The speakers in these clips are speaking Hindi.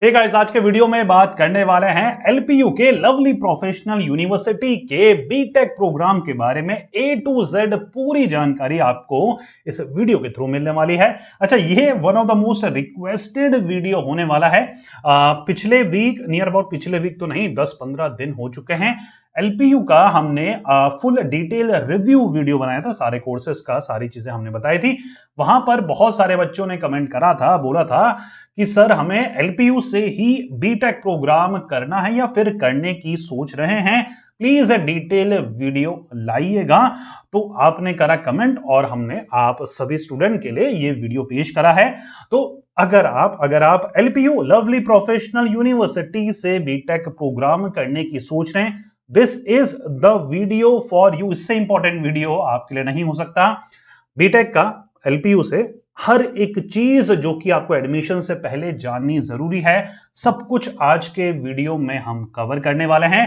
हे गाइस, आज के वीडियो में बात करने वाले हैं एलपीयू के लवली प्रोफेशनल यूनिवर्सिटी के बीटेक प्रोग्राम के बारे में। ए टू जेड पूरी जानकारी आपको इस वीडियो के थ्रू मिलने वाली है। अच्छा, ये one of the most requested video होने वाला है। पिछले वीक, नियर अबाउट पिछले वीक तो नहीं, 10-15 दिन हो चुके हैं। एलपीयू का हमने फुल डिटेल रिव्यू वीडियो बनाया था, सारे कोर्सेज का, सारी चीजें हमने बताई थी। वहां पर बहुत सारे बच्चों ने कमेंट करा था, बोला था कि सर हमें एलपीयू से ही बीटेक प्रोग्राम करना है या फिर करने की सोच रहे हैं, प्लीज डिटेल वीडियो लाइएगा। तो आपने करा कमेंट और हमने आप सभी स्टूडेंट के लिए ये वीडियो पेश करा है। तो अगर आप एलपीयू लवली प्रोफेशनल यूनिवर्सिटी से बीटेक प्रोग्राम करने की सोच रहे हैं, this is the video for you. इससे इंपॉर्टेंट वीडियो आपके लिए नहीं हो सकता। बीटेक का एलपीयू से हर एक चीज जो कि आपको एडमिशन से पहले जाननी जरूरी है, सब कुछ आज के वीडियो में हम कवर करने वाले हैं।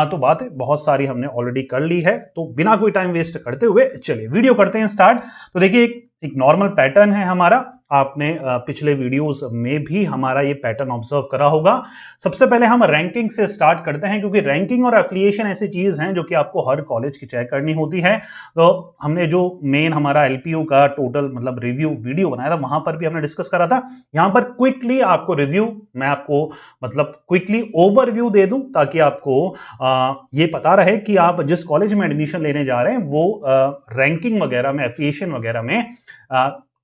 तो बात बहुत सारी हमने ऑलरेडी कर ली है, तो बिना कोई टाइम वेस्ट करते हुए चलिए वीडियो करते हैं स्टार्ट। तो देखिए, एक नॉर्मल पैटर्न है हमारा। आपने पिछले वीडियोस में भी हमारा ये पैटर्न ऑब्जर्व करा होगा। सबसे पहले हम रैंकिंग से स्टार्ट करते हैं, क्योंकि रैंकिंग और एफिलिएशन ऐसी चीज हैं जो कि आपको हर कॉलेज की चेक करनी होती है। तो हमने जो मेन हमारा एलपीयू का टोटल मतलब रिव्यू वीडियो बनाया था, वहां पर भी हमने डिस्कस करा था। यहां पर क्विकली आपको रिव्यू, मैं आपको मतलब क्विकली ओवरव्यू दे दूं, ताकि आपको ये पता रहे कि आप जिस कॉलेज में एडमिशन लेने जा रहे हैं वो रैंकिंग वगैरह में, एफिलिएशन वगैरह में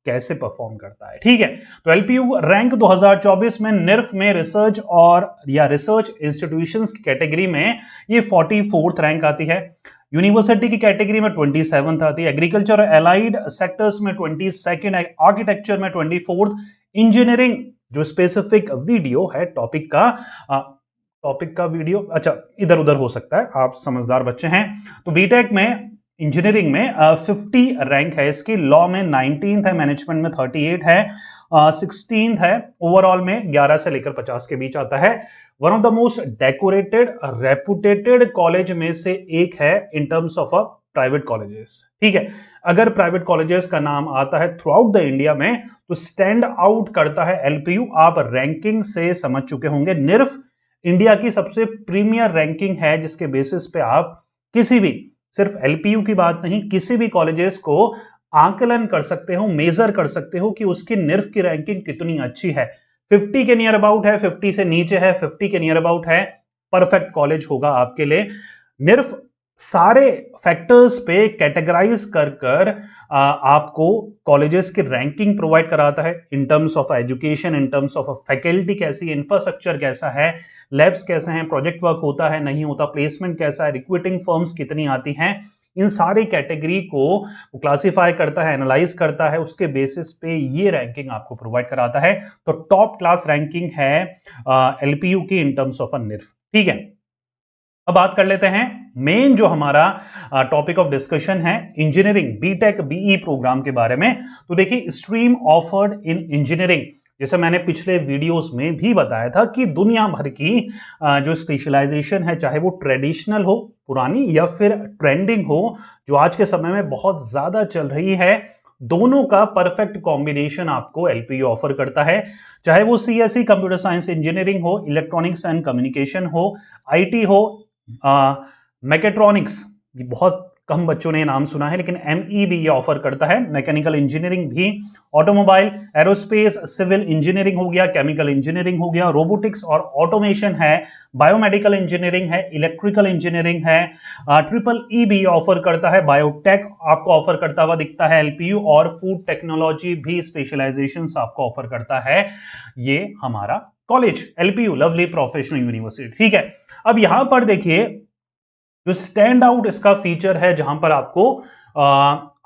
कैसे परफॉर्म करता है। ठीक है, तो एलपीयू रैंक 2024 में निर्फ में रिसर्च और या रिसर्च इंस्टीट्यूशंस की कैटेगरी में ये 44th रैंक आती है। यूनिवर्सिटी की कैटेगरी में 27th आती है। एग्रीकल्चर और एलाइड सेक्टर्स में 22nd, आर्किटेक्चर में 24th, इंजीनियरिंग जो स्पेसिफिक वीडियो है टॉपिक का वीडियो, अच्छा इधर उधर हो सकता है, आप समझदार बच्चे हैं। तो बीटेक में इंजीनियरिंग में 50 रैंक है इसकी, लॉ में 19th है, मैनेजमेंट में 38 है, 16th है, ओवरऑल में 11 से लेकर 50 के बीच आता है। One of the most decorated reputed college में से एक है in terms of private colleges. ठीक है, अगर प्राइवेट कॉलेजेस का नाम आता है थ्रू आउट द इंडिया में तो स्टैंड आउट करता है एलपीयू। आप रैंकिंग से समझ चुके होंगे, निर्फ इंडिया की सबसे प्रीमियर रैंकिंग है, जिसके बेसिस पे आप किसी भी, सिर्फ एलपीयू की बात नहीं, किसी भी कॉलेजेस को आकलन कर सकते हो, मेजर कर सकते हो कि उसकी निर्फ की रैंकिंग कितनी अच्छी है। 50 के नियर अबाउट है, 50 से नीचे है, 50 के नियर अबाउट है, परफेक्ट कॉलेज होगा आपके लिए। निर्फ सारे फैक्टर्स पे कैटेगराइज कर आपको कॉलेजेस की रैंकिंग प्रोवाइड कराता है, in terms of education, in terms of faculty कैसी, इंफ्रास्ट्रक्चर कैसा है, लैब्स कैसे हैं, प्रोजेक्ट वर्क होता है नहीं होता, प्लेसमेंट कैसा है, रिक्रूटिंग फर्म्स कितनी आती हैं। इन सारी कैटेगरी को क्लासिफाई करता है, एनालाइज करता है, उसके बेसिस पे ये रैंकिंग आपको प्रोवाइड कराता है। तो टॉप क्लास रैंकिंग है एलपीयू की इन टर्म्स ऑफ निर्फ। ठीक है, अब बात कर लेते हैं मेन जो हमारा टॉपिक ऑफ डिस्कशन है, इंजीनियरिंग बीटेक बीई प्रोग्राम के बारे में। तो देखिए, स्ट्रीम ऑफर्ड इन इंजीनियरिंग, जैसे मैंने पिछले वीडियोस में भी बताया था कि दुनिया भर की जो स्पेशलाइजेशन है, चाहे वो ट्रेडिशनल हो, पुरानी, या फिर ट्रेंडिंग हो, जो आज के समय में बहुत ज्यादा चल रही है, दोनों का परफेक्ट कॉम्बिनेशन आपको एलपीयू ऑफर करता है। चाहे वो सीएसई कंप्यूटर साइंस इंजीनियरिंग हो, इलेक्ट्रॉनिक्स एंड कम्युनिकेशन हो, आईटी हो, मैकेट्रॉनिक्स, बहुत कम बच्चों ने नाम सुना है, लेकिन एमई भी ये ऑफर करता है, मैकेनिकल इंजीनियरिंग भी, ऑटोमोबाइल, एरोस्पेस, सिविल इंजीनियरिंग हो गया, केमिकल इंजीनियरिंग हो गया, रोबोटिक्स और ऑटोमेशन है, बायोमेडिकल इंजीनियरिंग है, इलेक्ट्रिकल इंजीनियरिंग है, ट्रिपल ई भी ऑफर करता है, बायोटेक आपको ऑफर करता हुआ दिखता है एलपीयू, और फूड टेक्नोलॉजी भी स्पेशलाइजेशन आपको ऑफर करता है ये हमारा college LPU lovely professional university. ठीक है, अब यहां पर देखिए, जो स्टैंड आउट इसका फीचर है, जहां पर आपको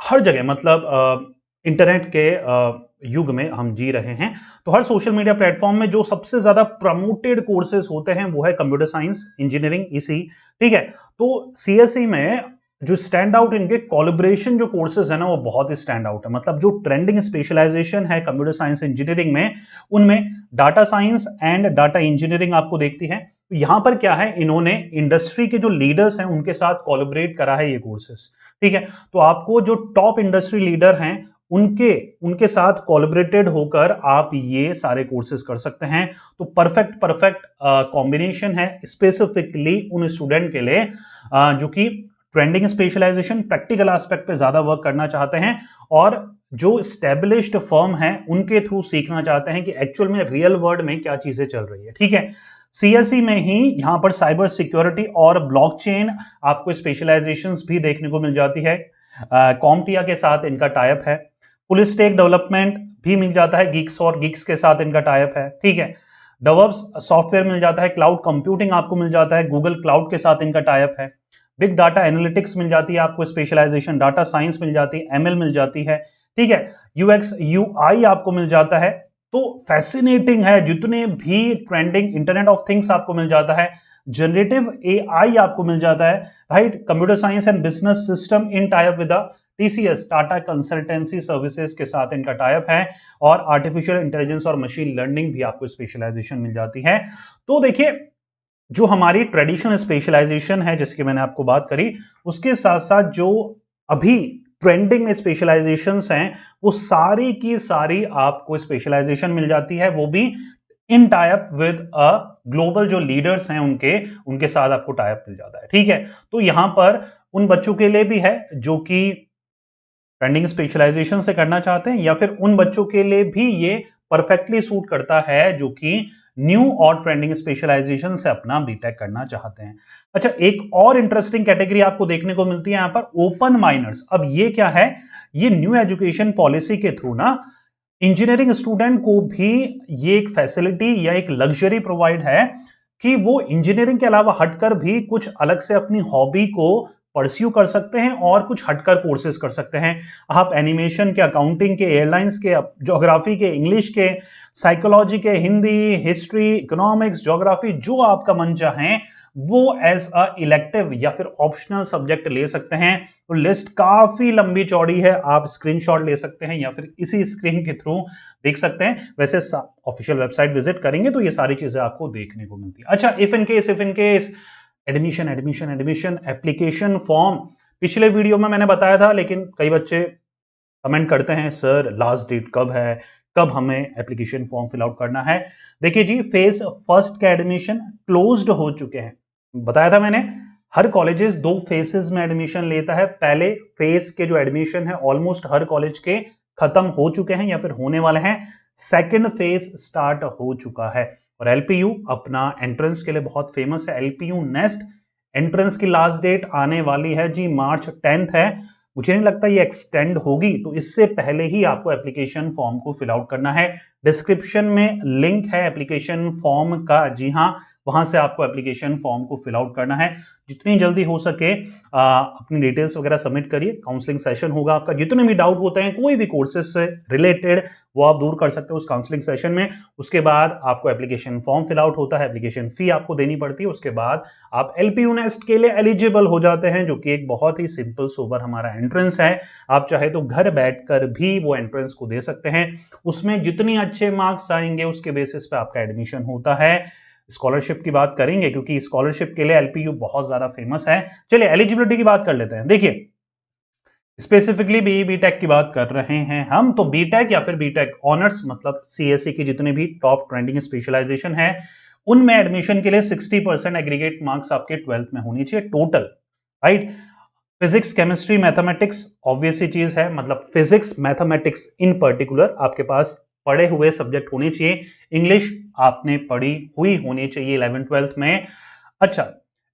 हर जगह, मतलब इंटरनेट के युग में हम जी रहे हैं, तो हर सोशल मीडिया प्लेटफॉर्म में जो सबसे ज्यादा प्रमोटेड कोर्सेज होते हैं वो है कंप्यूटर साइंस इंजीनियरिंग, इसी। ठीक है, तो सीएसई में जो स्टैंड आउट, इनके कोलैबोरेशन जो कोर्सेज है ना, वो बहुत ही स्टैंड आउट है। मतलब जो ट्रेंडिंग स्पेशलाइजेशन है कंप्यूटर साइंस इंजीनियरिंग में, उनमें data science and data engineering आपको देखती है। तो यहां पर क्या है, इन्होंने इंडस्ट्री के जो लीडर्स हैं उनके साथ कोलैबोरेट करा है ये कोर्सेस। ठीक है, तो आपको जो टॉप इंडस्ट्री लीडर हैं उनके उनके साथ कोलैबोरेटेड होकर आप ये सारे कोर्सेज कर सकते हैं। तो परफेक्ट कॉम्बिनेशन है स्पेसिफिकली उन स्टूडेंट के लिए जो कि ट्रेंडिंग स्पेशलाइजेशन प्रैक्टिकल एस्पेक्ट पे ज्यादा वर्क करना चाहते हैं और जो स्टैब्लिश्ड फर्म है उनके थ्रू सीखना चाहते हैं कि एक्चुअल में रियल वर्ल्ड में क्या चीजें चल रही है। ठीक है, सीएसई में ही यहां पर साइबर सिक्योरिटी और ब्लॉकचेन आपको स्पेशलाइजेशंस भी देखने को मिल जाती है। कॉम्टिया के साथ इनका टाइप है। फुल स्टैक डेवलपमेंट भी मिल जाता है, गिग्स और गिग्स के साथ इनका टाइप है। ठीक है, डेवऑप्स सॉफ्टवेयर मिल जाता है, क्लाउड कंप्यूटिंग आपको मिल जाता है, गूगल क्लाउड के साथ इनका टाइप है। बिग डाटा एनालिटिक्स मिल जाती है आपको स्पेशलाइजेशन, डाटा साइंस मिल जाती है, एमएल मिल जाती है। ठीक है, यूएक्स यूआई आपको मिल जाता है। तो फैसिनेटिंग है, जितने भी ट्रेंडिंग इंटरनेट ऑफ थिंग्स आपको मिल जाता है, जनरेटिव एआई आपको मिल जाता है, right, computer science and business system in type with TCS Tata consultancy services के साथ इनका टाइप है और आर्टिफिशियल इंटेलिजेंस और मशीन लर्निंग भी आपको स्पेशलाइजेशन मिल जाती है। तो देखिए, जो हमारी ट्रेडिशनल स्पेशलाइजेशन है जिसकी मैंने आपको बात करी, उसके साथ साथ जो अभी ट्रेंडिंग में स्पेशलाइजेशंस हैं वो सारी की सारी आपको स्पेशलाइजेशन मिल जाती है, वो भी इन टाइप विद अ ग्लोबल जो लीडर्स हैं उनके उनके साथ आपको टाइप मिल जाता है। ठीक है, तो यहां पर उन बच्चों के लिए भी है जो कि ट्रेंडिंग स्पेशलाइजेशन से करना चाहते हैं या फिर उन बच्चों के लिए भी ये परफेक्टली सूट करता है जो कि न्यू और ट्रेंडिंग स्पेशलाइजेशन से अपना बीटेक करना चाहते हैं। अच्छा, एक और इंटरेस्टिंग कैटेगरी आपको देखने को मिलती है यहां पर, ओपन माइनर्स। अब ये क्या है, ये न्यू एजुकेशन पॉलिसी के थ्रू ना इंजीनियरिंग स्टूडेंट को भी ये एक फैसिलिटी या एक लग्जरी प्रोवाइड है कि वो इंजीनियरिंग के अलावा हटकर भी कुछ अलग से अपनी हॉबी को परस्यू कर सकते हैं और कुछ हटकर कोर्सेज कर सकते हैं। आप एनिमेशन के, अकाउंटिंग के, एयरलाइंस के, ज्योग्राफी के, इंग्लिश के, साइकोलॉजी के, हिंदी, हिस्ट्री, इकोनॉमिक्स, ज्योग्राफी, जो आपका मन चाहे वो एज अ इलेक्टिव या फिर ऑप्शनल सब्जेक्ट ले सकते हैं। तो लिस्ट काफी लंबी चौड़ी है, आप स्क्रीनशॉट ले सकते हैं या फिर इसी स्क्रीन के थ्रू देख सकते हैं। वैसे ऑफिशियल वेबसाइट विजिट करेंगे तो ये सारी चीजें आपको देखने को मिलती है। अच्छा, if in case admission admission admission application form, पिछले वीडियो में मैंने बताया था, लेकिन कई बच्चे कमेंट करते हैं सर लास्ट डेट कब है, कब हमें एप्लीकेशन फॉर्म फिल आउट करना है। देखिए जी, फेज फर्स्ट के एडमिशन क्लोज्ड हो चुके हैं। बताया था मैंने, हर कॉलेजेस 2 फेसेस में एडमिशन लेता है। पहले फेज के जो एडमिशन है ऑलमोस्ट हर कॉलेज के खत्म हो चुके हैं या फिर होने वाले हैं। सेकंड फेज स्टार्ट हो चुका है और एलपीयू अपना एंट्रेंस के लिए बहुत फेमस है। एलपीयू नेस्ट एंट्रेंस की लास्ट डेट आने वाली है जी, मार्च 10 है। मुझे नहीं लगता ये एक्सटेंड होगी, तो इससे पहले ही आपको एप्लीकेशन फॉर्म को फिल आउट करना है। डिस्क्रिप्शन में लिंक है एप्लीकेशन फॉर्म का, जी हाँ, वहां से आपको एप्लीकेशन फॉर्म को फिल आउट करना है। जितनी जल्दी हो सके अपनी डिटेल्स वगैरह सबमिट करिए। काउंसलिंग सेशन होगा आपका, जितने भी डाउट होते हैं कोई भी कोर्सेज से रिलेटेड वो आप दूर कर सकते हो उस काउंसलिंग सेशन में। उसके बाद आपको एप्लीकेशन फॉर्म फिल आउट होता है, एप्लीकेशन फी आपको देनी पड़ती है, उसके बाद आप एलपीयू नेस्ट के लिए एलिजिबल हो जाते हैं, जो कि एक बहुत ही सिंपल सोबर हमारा एंट्रेंस है। आप चाहे तो घर बैठकर भी वो एंट्रेंस को दे सकते हैं। उसमें जितनी अच्छे मार्क्स आएंगे उसके बेसिस पे आपका एडमिशन होता है। स्कॉलरशिप की बात करेंगे क्योंकि स्कॉलरशिप के लिए एलपीयू बहुत ज्यादा फेमस है। चलिए एलिजिबिलिटी की बात कर लेते हैं। देखिए, स्पेसिफिकली बीटेक की बात कर रहे हैं हम, तो बीटेक या फिर बीटेक ऑनर्स मतलब सीएसई की जितने भी टॉप ट्रेंडिंग स्पेशलाइजेशन है उनमें एडमिशन के लिए 60% एग्रीगेट मार्क्स आपके 12th में होनी चाहिए total, right. Physics, chemistry, mathematics obvious ही चीज है, मतलब फिजिक्स, मैथमेटिक्स इन पर्टिकुलर आपके पास पढ़े हुए सब्जेक्ट होने चाहिए। इंग्लिश आपने पढ़ी हुई होनी चाहिए 11th-12th में। अच्छा,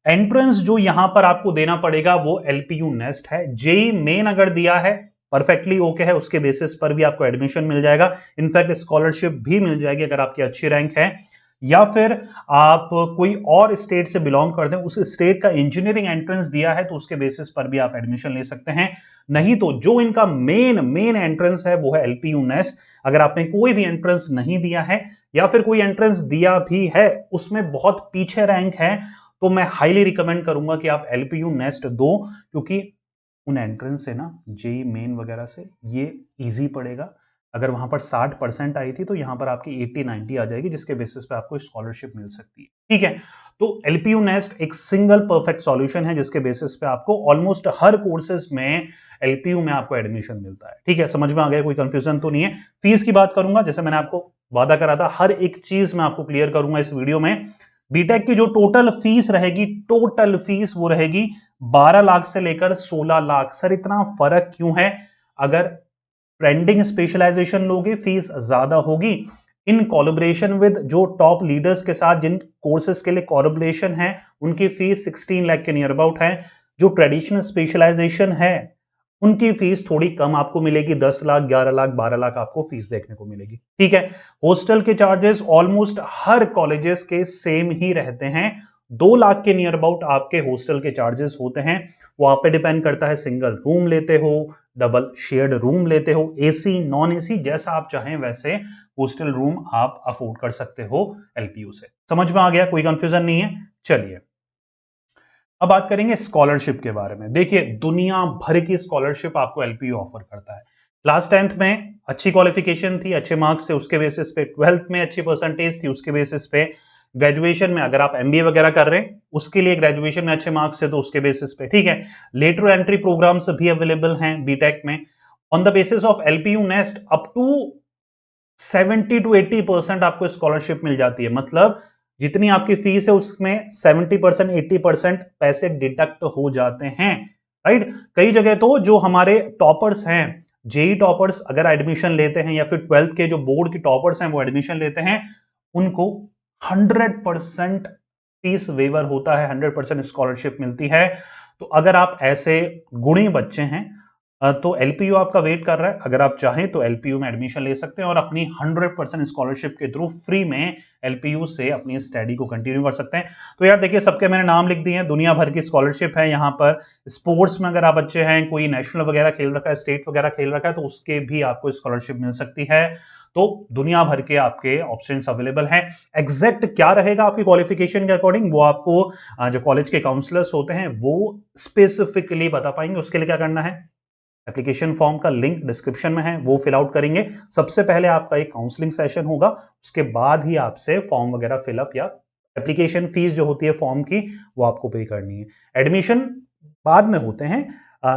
एंट्रेंस जो यहां पर आपको देना पड़ेगा वो एलपीयू नेस्ट है। जेई मेन अगर दिया है परफेक्टली ओके है, उसके बेसिस पर भी आपको एडमिशन मिल जाएगा। इनफैक्ट स्कॉलरशिप भी मिल जाएगी अगर आपकी अच्छी रैंक है, या फिर आप कोई और स्टेट से बिलोंग करते हैं, उस स्टेट का इंजीनियरिंग एंट्रेंस दिया है तो उसके बेसिस पर भी आप एडमिशन ले सकते हैं। नहीं तो जो इनका मेन एंट्रेंस है वो है एलपीयू नेस्ट। अगर आपने कोई भी एंट्रेंस नहीं दिया है या फिर कोई एंट्रेंस दिया भी है उसमें बहुत पीछे रैंक है, तो मैं हाईली रिकमेंड करूंगा कि आप एलपीयू नेस्ट दो, क्योंकि उन एंट्रेंस से ना जेई मेन वगैरह से ये इजी पड़ेगा। अगर वहां पर 60% आई थी तो यहां पर आपकी 80-90 आ जाएगी, जिसके बेसिस पे आपको स्कॉलरशिप मिल सकती है। ठीक है, तो एलपीयू नेस्ट एक सिंगल परफेक्ट सॉल्यूशन है जिसके बेसिस पे आपको ऑलमोस्ट हर कोर्सेज में एलपीयू में आपको एडमिशन मिलता है। ठीक है, समझ में आ गया, कोई कंफ्यूजन तो नहीं है। फीस की बात करूंगा, जैसे मैंने आपको वादा करा था, हर एक चीज मैं आपको क्लियर करूंगा इस वीडियो में। बीटेक की जो टोटल फीस रहेगी, टोटल फीस वो रहेगी 12 लाख से लेकर 16 लाख। सर इतना फर्क क्यों है? अगर ट्रेंडिंग स्पेशलाइजेशन लोगे फीस ज्यादा होगी। इन कोलैबोरेशन विद जो टॉप लीडर्स के साथ जिन कोर्सेज के लिए कोलैबोरेशन है, उनकी फीस 16 लाख के नियर अबाउट है। जो ट्रेडिशनल स्पेशलाइजेशन है उनकी फीस थोड़ी कम आपको मिलेगी, 10 लाख, 11 लाख, 12 लाख आपको फीस देखने को मिलेगी। ठीक है, हॉस्टल के चार्जेस ऑलमोस्ट हर कॉलेजेस के सेम ही रहते हैं। 2 लाख के नियर अबाउट आपके हॉस्टल के चार्जेस होते हैं। वो आप पे डिपेंड करता है, सिंगल रूम लेते हो, डबल शेयर्ड रूम लेते हो, एसी नॉन एसी, जैसा आप चाहें वैसे हॉस्टल रूम आप अफोर्ड कर सकते हो एलपीयू से। समझ में आ गया, कोई कंफ्यूजन नहीं है। चलिए अब बात करेंगे स्कॉलरशिप के बारे में। देखिए दुनिया भर की स्कॉलरशिप आपको एलपीयू ऑफर करता है। क्लास 10th में अच्छी क्वालिफिकेशन थी, अच्छे मार्क्स थे, उसके बेसिस पे 12th में अच्छी परसेंटेज थी, उसके बेसिस पे ग्रेजुएशन में अगर आप एमबीए वगैरह कर रहे हैं उसके लिए ग्रेजुएशन में अच्छे मार्क्स थे तो उसके बेसिस पे। ठीक है, लेटर एंट्री प्रोग्राम्स भी अवेलेबल हैं बीटेक में। On the basis of LPU NEST up to 70 to 80% आपको स्कॉलरशिप मिल जाती है। मतलब जितनी आपकी फीस है उसमें 70% 80% पैसे डिडक्ट हो जाते हैं। राइट, कई जगह तो जो हमारे टॉपर्स हैं, जेई टॉपर्स अगर एडमिशन लेते हैं या फिर 12th के जो बोर्ड के टॉपर्स हैं वो एडमिशन लेते हैं, उनको 100% फीस वेवर होता है, 100% स्कॉलरशिप मिलती है। तो अगर आप ऐसे गुणी बच्चे हैं तो एलपीयू आपका वेट कर रहा है। अगर आप चाहें तो एलपीयू में एडमिशन ले सकते हैं और अपनी 100% स्कॉलरशिप के थ्रू फ्री में एलपीयू से अपनी स्टडी को कंटिन्यू कर सकते हैं। तो यार देखिए, सबके मैंने नाम लिख दिए हैं, दुनिया भर की स्कॉलरशिप है यहाँ पर। स्पोर्ट्स में अगर आप बच्चे हैं, कोई नेशनल वगैरह खेल रखा है, स्टेट वगैरह खेल रखा है, तो उसके भी आपको स्कॉलरशिप मिल सकती है। तो दुनिया भर के आपके ऑप्शंस अवेलेबल हैं। एग्जैक्ट क्या रहेगा आपकी क्वालिफिकेशन के अकॉर्डिंग वो आपको जो कॉलेज के काउंसलर्स होते हैं वो स्पेसिफिकली बता पाएंगे। उसके लिए क्या करना है, एप्लीकेशन फॉर्म का लिंक डिस्क्रिप्शन में है, वो फिल आउट करेंगे। सबसे पहले आपका एक काउंसलिंग सेशन होगा, उसके बाद ही आपसे फॉर्म वगैरह फिलअप या एप्लीकेशन फीस जो होती है फॉर्म की वो आपको पे करनी है। एडमिशन बाद में होते हैं,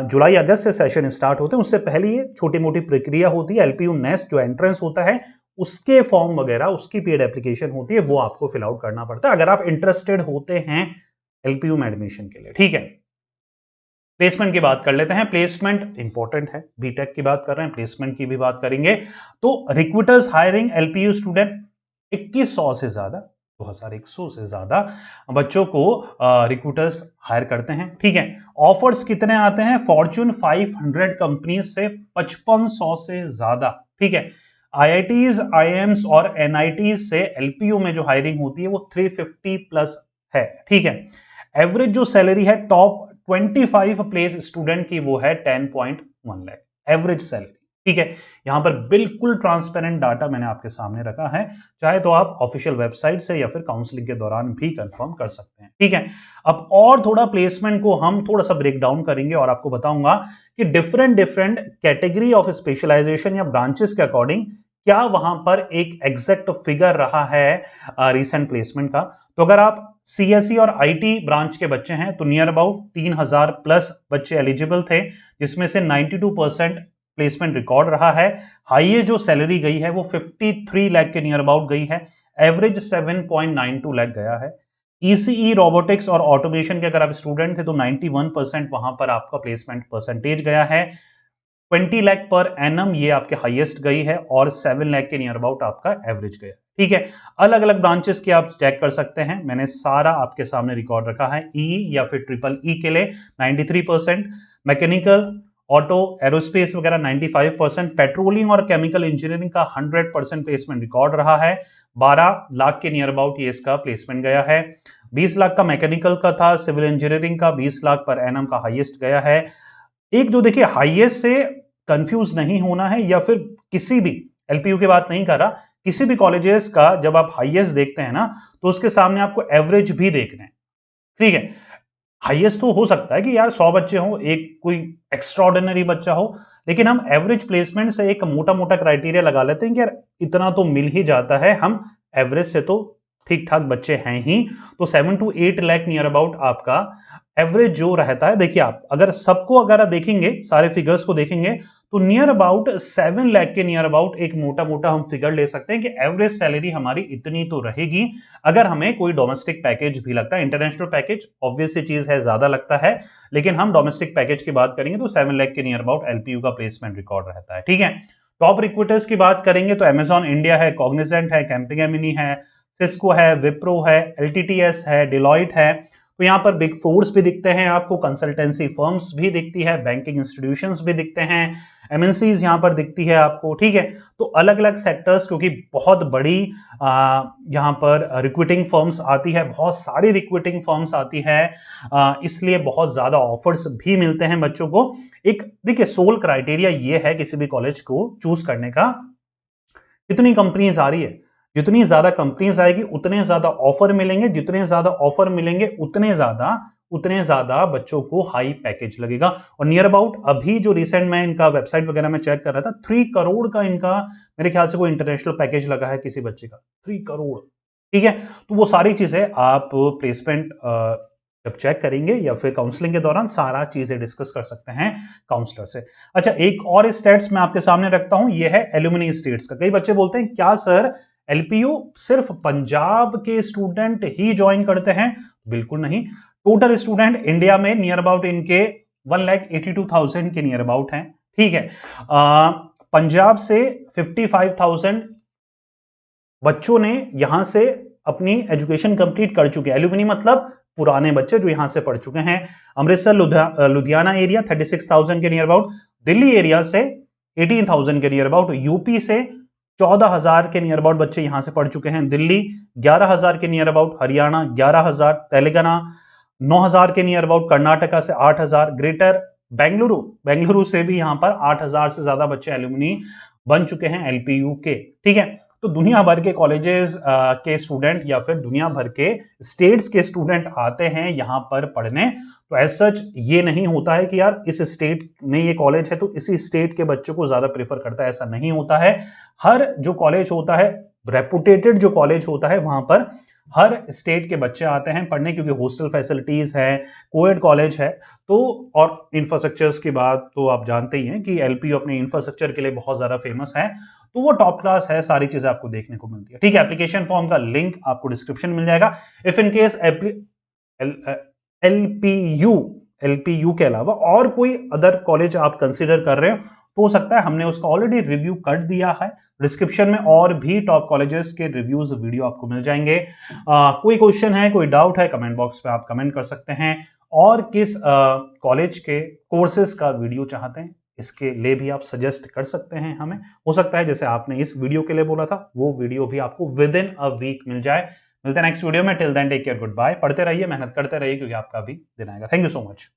जुलाई अगस्त से सेशन स्टार्ट होते हैं, उससे पहले ये छोटी मोटी प्रक्रिया होती है। एलपीयू नेस्ट जो एंट्रेंस होता है उसके फॉर्म वगैरह, उसकी पेड एप्लीकेशन होती है, वो आपको फिल आउट करना पड़ता है अगर आप इंटरेस्टेड होते हैं एलपीयू में एडमिशन के लिए। ठीक है, प्लेसमेंट की बात कर लेते हैं। प्लेसमेंट इंपॉर्टेंट है, बीटेक की बात कर रहे हैं, प्लेसमेंट की भी बात करेंगे। तो रिक्रूटर्स हायरिंग एलपीयू स्टूडेंट 2100 से ज्यादा, 2100 से ज्यादा बच्चों को रिक्रूटर्स हायर करते हैं। ठीक है, ऑफर्स कितने आते हैं? फॉर्च्यून 500 कंपनीज से 5500 से ज्यादा। ठीक है, आईआईटीज, आईएम्स और एनआईटीज से एलपीयू में जो हायरिंग होती है वो 350 प्लस है। ठीक है, एवरेज जो सैलरी है टॉप 25 प्लेस स्टूडेंट की वो है 10.1 लाख एवरेज सैलरी। ठीक है, यहां पर बिल्कुल ट्रांसपेरेंट डाटा मैंने आपके सामने रखा है, चाहे तो आप ऑफिशियल वेबसाइट से या फिर काउंसलिंग के दौरान भी कंफर्म कर सकते हैं। ठीक है, अब और थोड़ा प्लेसमेंट को हम थोड़ा सा ब्रेक डाउन करेंगे और आपको बताऊंगा कि different different category of specialisation या ब्रांचेस के अकॉर्डिंग क्या वहां पर एक एग्जैक्ट फिगर रहा है रिसेंट प्लेसमेंट का। तो अगर आप सीएसई और आईटी ब्रांच के बच्चे हैं तो नियर अबाउट 3000 प्लस बच्चे एलिजिबल थे, जिसमें से 92% प्लेसमेंट रिकॉर्ड रहा है। हाईएस्ट जो सैलरी गई है वो 53 लाख के नियर अबाउट गई है, एवरेज 7.92 लाख गया है। ईसीई, रोबोटिक्स और ऑटोमेशन के अगर आप स्टूडेंट थे तो 91% वहां पर आपका प्लेसमेंट परसेंटेज गया है। 20 लाख पर एनम ये आपके हाईएस्ट गई है और 7 लाख के नियर अबाउट आपका एवरेज गया। ठीक है, अलग अलग ब्रांचेस की आप चेक कर सकते हैं, मैंने सारा आपके सामने रिकॉर्ड रखा है। ई या फिर ट्रिपल ई के लिए 93%, मैकेनिकल, ऑटो, एरोस्पेस वगैरह 95%, पेट्रोलियम और केमिकल इंजीनियरिंग का 100% प्लेसमेंट रिकॉर्ड रहा है। 12 लाख के नियर अबाउट ये इसका प्लेसमेंट गया है। 20 लाख का मैकेनिकल का था, सिविल इंजीनियरिंग का 20 लाख पर एनम का हाईएस्ट गया है। एक जो देखिए हाईएस्ट से कंफ्यूज नहीं होना है, या फिर किसी भी एलपीयू की बात नहीं कर रहा, किसी भी कॉलेजेस का जब आप हाईएस्ट देखते हैं ना तो उसके सामने आपको एवरेज भी देखना है। ठीक है, हाईएस्ट तो हो सकता है कि यार 100 बच्चे हो, एक कोई एक्स्ट्राऑर्डिनरी बच्चा हो, लेकिन हम एवरेज प्लेसमेंट से एक मोटा मोटा क्राइटेरिया लगा लेते हैं कि यार इतना तो मिल ही जाता है, हम एवरेज से तो ठीक ठाक बच्चे हैं ही, तो 7 to 8 लाख नियर अबाउट आपका एवरेज जो रहता है। देखिए आप अगर सबको अगर देखेंगे, सारे फिगर्स को देखेंगे, तो नियर अबाउट 7 लाख के नियर अबाउट एक मोटा मोटा हम फिगर ले सकते हैं कि एवरेज सैलरी हमारी इतनी तो रहेगी। अगर हमें कोई डोमेस्टिक पैकेज भी लगता है, इंटरनेशनल पैकेज ऑब्वियस सी चीज है, ज्यादा लगता है, लेकिन हम डोमेस्टिक पैकेज की बात करेंगे तो 7 लाख के नियर अबाउट एलपीयू का प्लेसमेंट रिकॉर्ड रहता है। ठीक है, टॉप रिक्रूटर्स की बात करेंगे तो अमेजॉन इंडिया है, कॉग्निजेंट है, कैम्पिगेमिनी है, सिस्को है, विप्रो है, एलटीटीएस है, डिलॉयट है। तो यहां पर बिग फोर्स भी दिखते हैं आपको, कंसल्टेंसी फर्म्स भी दिखती है, बैंकिंग इंस्टीट्यूशंस भी दिखते हैं, एमएनसीज यहां पर दिखती है आपको। ठीक है, तो अलग अलग सेक्टर्स, क्योंकि बहुत बड़ी यहां पर रिक्रूटिंग फर्म्स आती है, बहुत सारी रिक्रूटिंग फर्म्स आती है, इसलिए बहुत ज्यादा ऑफर्स भी मिलते हैं बच्चों को। एक देखिए सोल क्राइटेरिया ये है किसी भी कॉलेज को चूज करने का, कितनी कंपनीज आ रही है, जितनी ज्यादा कंपनीज आएगी उतने ज्यादा ऑफर मिलेंगे, जितने ज्यादा ऑफर मिलेंगे उतने ज्यादा बच्चों को हाई पैकेज लगेगा। और नियर अबाउट अभी जो रिसेंट में इनका वेबसाइट वगैरह में चेक कर रहा था, 3 करोड़ का इनका मेरे ख्याल से कोई इंटरनेशनल पैकेज लगा है किसी बच्चे का, 3 करोड़। ठीक है, तो वो सारी चीजें आप प्लेसमेंट जब चेक करेंगे या फिर काउंसलिंग के दौरान सारा चीजें डिस्कस कर सकते हैं काउंसलर से। अच्छा, एक और स्टेट्स मैं आपके सामने रखता हूं, यह है एल्यूमिनी स्टेट्स का। कई बच्चे बोलते हैं क्या सर एलपीयू सिर्फ पंजाब के स्टूडेंट ही ज्वाइन करते हैं? बिल्कुल नहीं, टोटल स्टूडेंट इंडिया में नियर अबाउट इनके 1,82,000 के नियर अबाउट हैं। ठीक है, पंजाब से 55,000 बच्चों ने यहां से अपनी एजुकेशन कंप्लीट कर चुके हैं। एल्यूमिनी मतलब पुराने बच्चे जो यहां से पढ़ चुके हैं। अमृतसर लुधियाना एरिया 36,000 के नियर अबाउट, दिल्ली एरिया से 18,000 के नियर अबाउट, यूपी से 14,000 के नियर अबाउट बच्चे यहां से पढ़ चुके हैं, दिल्ली 11,000 के नियर अबाउट, हरियाणा 11,000, तेलंगाना 9,000 के नियर अबाउट, कर्नाटका से 8,000, ग्रेटर बेंगलुरु से भी यहां पर 8,000 से ज्यादा बच्चे एल्यूमिनी बन चुके हैं एलपीयू के। ठीक है, तो दुनिया भर के कॉलेजेस के स्टूडेंट या फिर दुनिया भर के स्टेट्स के स्टूडेंट आते हैं यहां पर पढ़ने। तो एज सच ये नहीं होता है कि यार इस स्टेट में ये कॉलेज है तो इसी स्टेट के बच्चों को ज्यादा प्रेफर करता है, ऐसा नहीं होता है। हर जो कॉलेज होता है, रेपुटेटेड जो कॉलेज होता है, वहां पर हर स्टेट के बच्चे आते हैं पढ़ने, क्योंकि हॉस्टल फैसिलिटीज है, कोएड कॉलेज है। तो और इंफ्रास्ट्रक्चर्स की बात तो आप जानते ही हैं कि एलपीयू अपने इंफ्रास्ट्रक्चर के लिए बहुत ज्यादा फेमस है, तो वो टॉप क्लास है, सारी चीजें आपको देखने को मिलती है। ठीक है, एप्लीकेशन फॉर्म का लिंक आपको डिस्क्रिप्शन मिल जाएगा। इफ इन केस एलपीयू के अलावा और कोई अदर कॉलेज आप कंसीडर कर रहे हो तो हो सकता है हमने उसका ऑलरेडी रिव्यू कर दिया है। डिस्क्रिप्शन में और भी टॉप कॉलेजेस के रिव्यूज वीडियो आपको मिल जाएंगे। कोई क्वेश्चन है, कोई डाउट है, कमेंट बॉक्स में आप कमेंट कर सकते हैं। और किस कॉलेज के कोर्सेज का वीडियो चाहते हैं इसके लिए भी आप सजेस्ट कर सकते हैं हमें। हो सकता है जैसे आपने इस वीडियो के लिए बोला था वो वीडियो भी आपको विद इन अ वीक मिल जाए। मिलते हैं नेक्स्ट वीडियो में। Till then take care, good bye. पढ़ते रहिए, मेहनत करते रहिए, क्योंकि आपका भी दिन आएगा। Thank you so much.